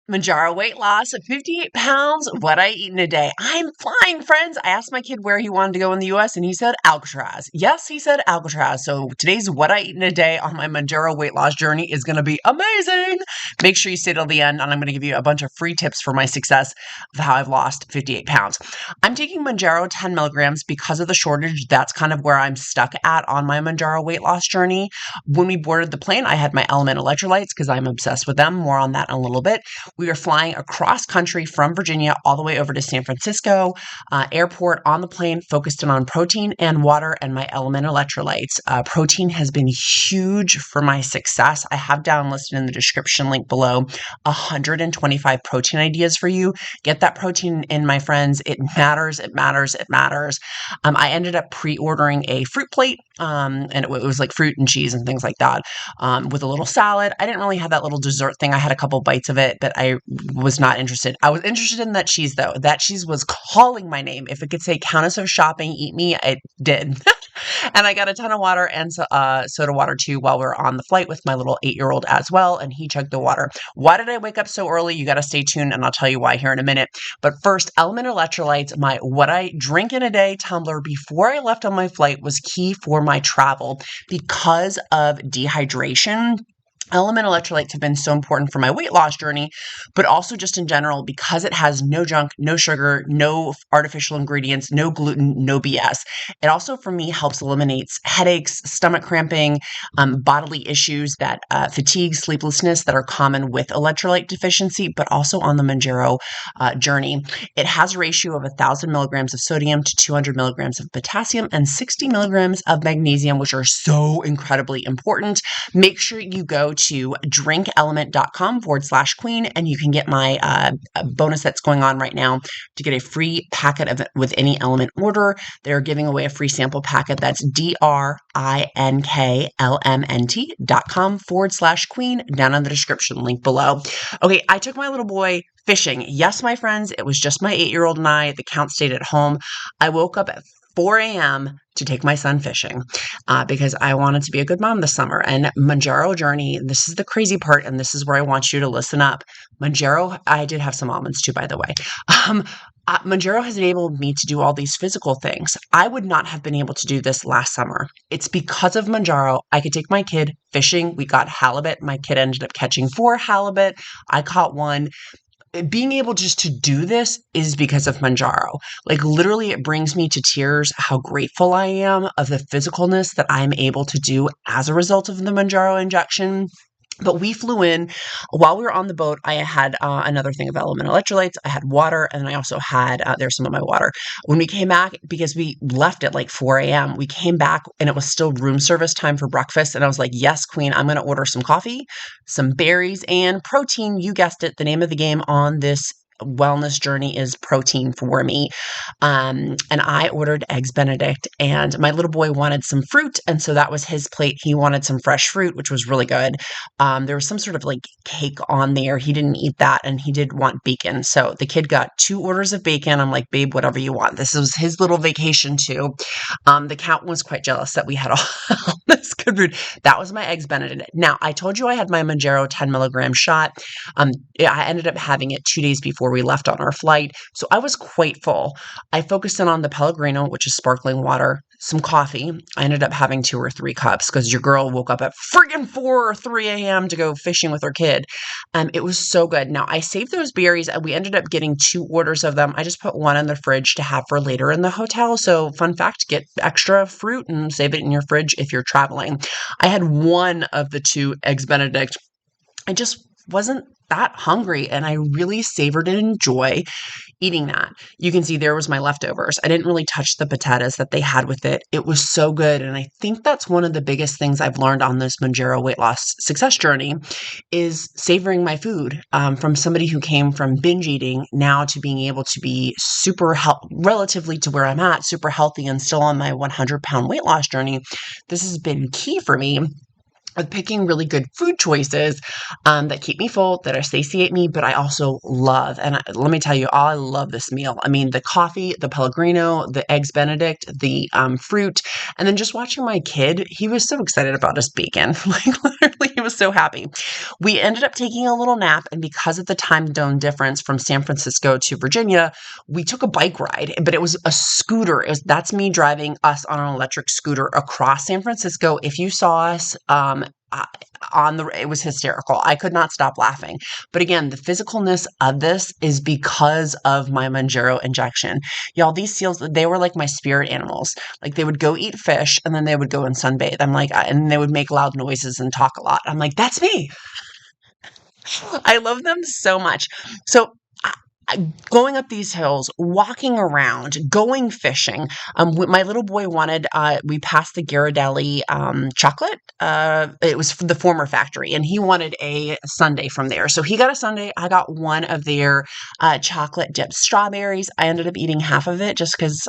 Mounjaro weight loss of 58 pounds, what I eat in a day. I'm flying, friends. I asked my kid where he wanted to go in the US and he said Alcatraz. Yes, he said Alcatraz. So today's what I eat in a day on my Mounjaro weight loss journey is going to be amazing. Make sure you stay till the end and I'm going to give you a bunch of free tips for my success of how I've lost 58 pounds. I'm taking Mounjaro 10 milligrams because of the shortage. That's kind of where I'm stuck at on my Mounjaro weight loss journey. When we boarded the plane, I had my LMNT electrolytes because I'm obsessed with them. More on that in a little bit. We were flying across country from Virginia all the way over to San Francisco airport. On the plane, focused in on protein and water and my LMNT electrolytes. Protein has been huge for my success. I have down listed in the description link below 125 protein ideas for you. Get that protein in, my friends. It matters. It matters. It matters. I ended up pre-ordering a fruit plate, and it was like fruit and cheese and things like that, with a little salad. I didn't really have that little dessert thing. I had a couple bites of it, but I was not interested. I was interested in that cheese though. That cheese was calling my name. If it could say Countess of shopping, eat me, it did. And I got a ton of water and soda water too while we were on the flight with my little 8-year-old as well. And he chugged the water. Why did I wake up so early? You got to stay tuned and I'll tell you why here in a minute. But first, LMNT electrolytes, my what I drink in a day tumbler before I left on my flight was key for my travel because of dehydration. LMNT electrolytes have been so important for my weight loss journey, but also just in general because it has no junk, no sugar, no artificial ingredients, no gluten, no BS. It also, for me, helps eliminates headaches, stomach cramping, bodily issues that fatigue, sleeplessness that are common with electrolyte deficiency, but also on the Mounjaro journey. It has a ratio of 1,000 milligrams of sodium to 200 milligrams of potassium and 60 milligrams of magnesium, which are so incredibly important. Make sure you go to drinklmnt.com/queen and you can get my bonus that's going on right now to get a free packet of it with any LMNT order. They're giving away a free sample packet. That's drinklmnt.com/queen down in the description link below. Okay, I took my little boy fishing. Yes, my friends, it was just my 8-year-old and I. The count stayed at home. I woke up at 4 a.m. to take my son fishing because I wanted to be a good mom this summer. And Mounjaro journey, this is the crazy part, and this is where I want you to listen up. Mounjaro, I did have some almonds too, by the way. Mounjaro has enabled me to do all these physical things. I would not have been able to do this last summer. It's because of Mounjaro. I could take my kid fishing. We got halibut. My kid ended up catching 4 halibut. I caught 1. Being able just to do this is because of Mounjaro. Like literally it brings me to tears how grateful I am of the physicalness that I'm able to do as a result of the Mounjaro injection. But we flew in. While we were on the boat, I had another thing of LMNT electrolytes. I had water, and I also had, there's some of my water. When we came back, because we left at like 4 a.m., we came back and it was still room service time for breakfast. And I was like, yes, queen, I'm going to order some coffee, some berries, and protein. You guessed it. The name of the game on this wellness journey is protein for me. And I ordered eggs Benedict and my little boy wanted some fruit. And so that was his plate. He wanted some fresh fruit, which was really good. There was some sort of like cake on there. He didn't eat that and he did want bacon. So the kid got 2 orders of bacon. I'm like, babe, whatever you want. This was his little vacation too. The cat was quite jealous that we had all this good food. That was my eggs Benedict. Now I told you I had my Mounjaro 10 milligram shot. I ended up having it 2 days before we left on our flight. So I was quite full. I focused in on the Pellegrino, which is sparkling water, some coffee. I ended up having 2 or 3 cups because your girl woke up at friggin' 4 or 3 a.m. to go fishing with her kid. It was so good. Now I saved those berries and we ended up getting 2 orders of them. I just put 1 in the fridge to have for later in the hotel. So fun fact, get extra fruit and save it in your fridge if you're traveling. I had 1 of the 2 eggs Benedict. I just wasn't that hungry and I really savored and enjoy eating that. You can see there was my leftovers. I didn't really touch the potatoes that they had with it. It was so good. And I think that's one of the biggest things I've learned on this Mounjaro weight loss success journey is savoring my food, from somebody who came from binge eating now to being able to be super relatively to where I'm at, super healthy and still on my 100-pound weight loss journey. This has been key for me with picking really good food choices that keep me full, that satiate me, but I also love. And let me tell you, I love this meal. I mean, the coffee, the Pellegrino, the eggs Benedict, the fruit, and then just watching my kid, he was so excited about his bacon. Like literally, He was so happy. We ended up taking a little nap, and because of the time zone difference from San Francisco to Virginia, we took a bike ride, but it was a scooter. That's me driving us on an electric scooter across San Francisco. If you saw us, it was hysterical. I could not stop laughing. But again, the physicalness of this is because of my Mounjaro injection. Y'all, these seals, they were like my spirit animals. Like they would go eat fish and then they would go and sunbathe. I'm like, and they would make loud noises and talk a lot. I'm like, that's me. I love them so much. So going up these hills, walking around, going fishing. My little boy wanted, we passed the Ghirardelli chocolate. It was from the former factory, and he wanted a sundae from there. So he got a sundae. I got one of their chocolate dipped strawberries. I ended up eating half of it just because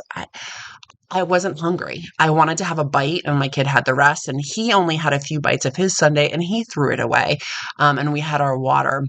I wasn't hungry. I wanted to have a bite, and my kid had the rest, and he only had a few bites of his sundae, and he threw it away. And we had our water.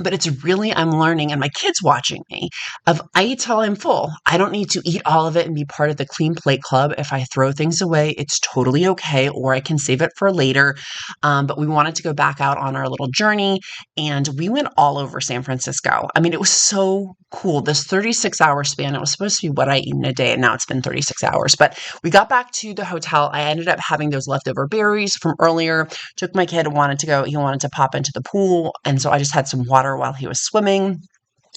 But it's really, I'm learning, and my kid's watching me, I eat till I'm full. I don't need to eat all of it and be part of the clean plate club. If I throw things away, it's totally okay, or I can save it for later. But we wanted to go back out on our little journey, and we went all over San Francisco. I mean, it was so cool. This 36-hour span, it was supposed to be what I eat in a day, and now it's been 36 hours. But we got back to the hotel. I ended up having those leftover berries from earlier, took my kid, he wanted to pop into the pool, and so I just had some water while he was swimming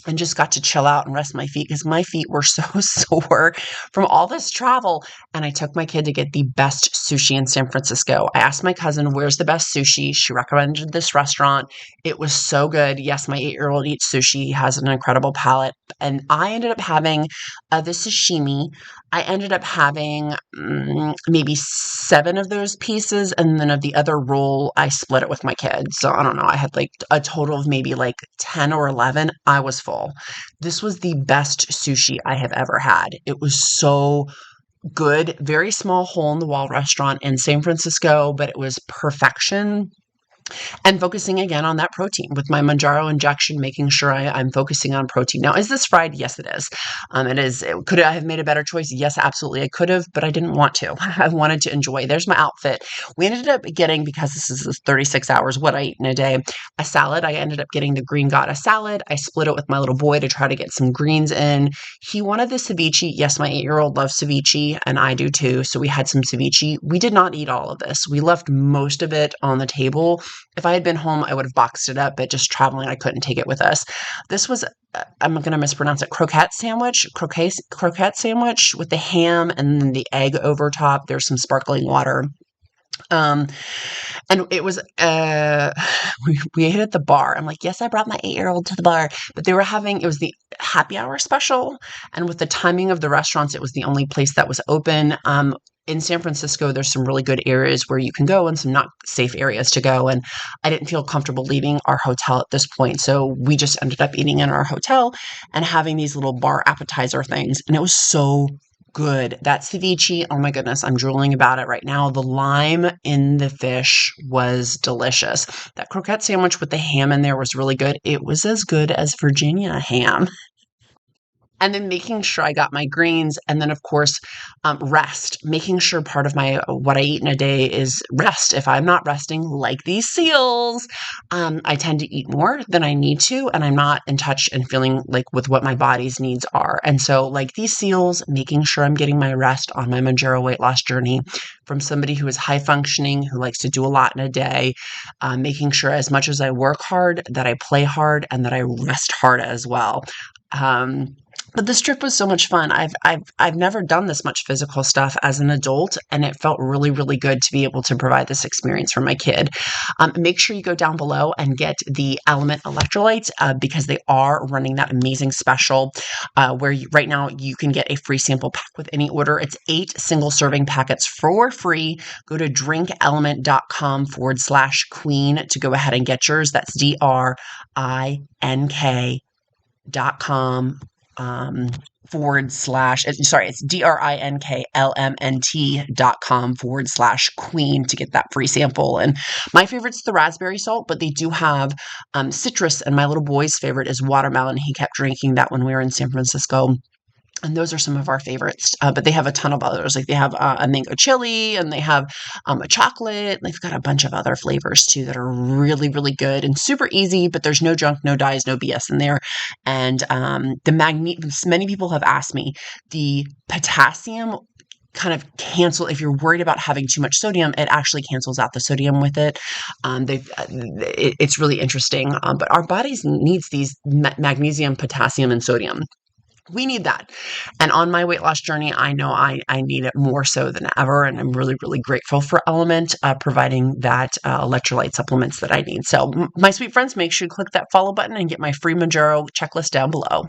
and just got to chill out and rest my feet because my feet were so sore from all this travel. And I took my kid to get the best sushi in San Francisco. I asked my cousin, where's the best sushi? She recommended this restaurant. It was so good. Yes, my 8-year-old eats sushi. He has an incredible palate. And I ended up having the sashimi. I ended up having maybe 7 of those pieces. And then of the other roll, I split it with my kids. So I don't know. I had like a total of maybe like 10 or 11. I was full. This was the best sushi I have ever had. It was so good. Very small hole in the wall restaurant in San Francisco, but it was perfection. And focusing again on that protein with my Mounjaro injection, making sure I'm focusing on protein. Now, is this fried? Yes, it is. It is. Could I have made a better choice? Yes, absolutely. I could have, but I didn't want to. I wanted to enjoy. There's my outfit. We ended up getting, because this is 36 hours, what I eat in a day, a salad. I ended up getting the green goddess salad. I split it with my little boy to try to get some greens in. He wanted the ceviche. Yes, my 8-year-old loves ceviche, and I do too. So we had some ceviche. We did not eat all of this. We left most of it on the table. If I had been home, I would have boxed it up, but just traveling, I couldn't take it with us. This was, I'm going to mispronounce it, croquette sandwich with the ham and then the egg over top. There's some sparkling water. And it was, we ate at the bar. I'm like, yes, I brought my 8-year-old to the bar, but it was the happy hour special. And with the timing of the restaurants, it was the only place that was open. In San Francisco, there's some really good areas where you can go and some not safe areas to go. And I didn't feel comfortable leaving our hotel at this point. So we just ended up eating in our hotel and having these little bar appetizer things. And it was so good. That ceviche, oh my goodness, I'm drooling about it right now. The lime in the fish was delicious. That croquette sandwich with the ham in there was really good. It was as good as Virginia ham. And then making sure I got my greens, and then of course, rest. Making sure part of what I eat in a day is rest. If I'm not resting, like these seals, I tend to eat more than I need to, and I'm not in touch and feeling like with what my body's needs are. And so, like these seals, making sure I'm getting my rest on my Mounjaro weight loss journey from somebody who is high functioning, who likes to do a lot in a day, making sure as much as I work hard, that I play hard, and that I rest hard as well. But this trip was so much fun. I've never done this much physical stuff as an adult, and it felt really, really good to be able to provide this experience for my kid. Make sure you go down below and get the LMNT electrolytes because they are running that amazing special where right now you can get a free sample pack with any order. It's 8 single serving packets for free. Go to drinklmnt.com/queen to go ahead and get yours. That's DRINK.com it's DRINKLMNT.com/queen to get that free sample. And my favorite's the raspberry salt, but they do have citrus, and my little boy's favorite is watermelon. He kept drinking that when we were in San Francisco. And those are some of our favorites, but they have a ton of others. Like they have a mango chili, and they have a chocolate. They've got a bunch of other flavors too that are really, really good and super easy. But there's no junk, no dyes, no BS in there. And many people have asked me, the potassium kind of if you're worried about having too much sodium, it actually cancels out the sodium with it. It's really interesting. But our bodies needs these magnesium, potassium, and sodium. We need that. And on my weight loss journey, I know I need it more so than ever. And I'm really, really grateful for LMNT providing that electrolyte supplements that I need. So my sweet friends, make sure you click that follow button and get my free Mounjaro checklist down below.